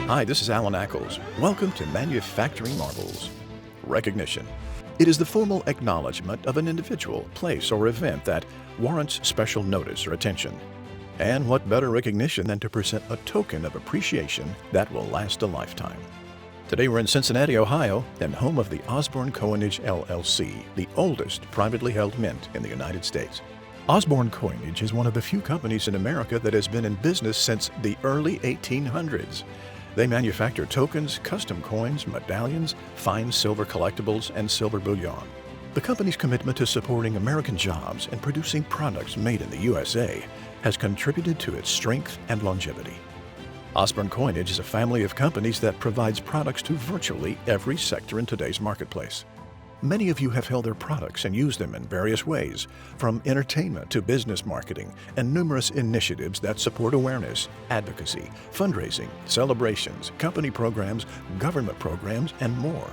Hi, this is Alan Ackles. Welcome to Manufacturing Marvels. Recognition. It is the formal acknowledgement of an individual, place, or event that warrants special notice or attention. And what better recognition than to present a token of appreciation that will last a lifetime. Today we're in Cincinnati, Ohio, and home of the Osborne Coinage LLC, the oldest privately held mint in the United States. Osborne Coinage is one of the few companies in America that has been in business since the early 1800s. They manufacture tokens, custom coins, medallions, fine silver collectibles, and silver bullion. The company's commitment to supporting American jobs and producing products made in the USA has contributed to its strength and longevity. Osborne Coinage is a family of companies that provides products to virtually every sector in today's marketplace. Many of you have held their products and used them in various ways, from entertainment to business marketing, and numerous initiatives that support awareness, advocacy, fundraising, celebrations, company programs, government programs, and more.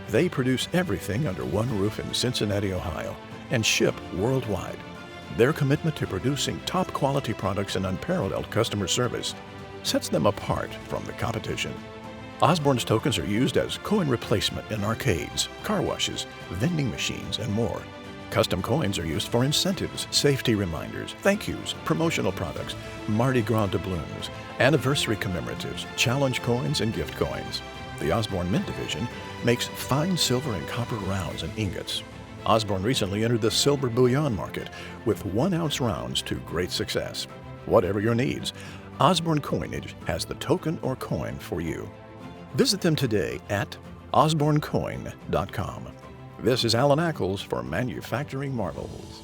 They produce everything under one roof in Cincinnati, Ohio, and ship worldwide. Their commitment to producing top-quality products and unparalleled customer service sets them apart from the competition. Osborne's tokens are used as coin replacement in arcades, car washes, vending machines, and more. Custom coins are used for incentives, safety reminders, thank yous, promotional products, Mardi Gras doubloons, anniversary commemoratives, challenge coins, and gift coins. The Osborne Mint Division makes fine silver and copper rounds and ingots. Osborne recently entered the silver bullion market with 1-ounce rounds to great success. Whatever your needs, Osborne Coinage has the token or coin for you. Visit them today at osbornecoin.com. This is Alan Ackles for Manufacturing Marvels.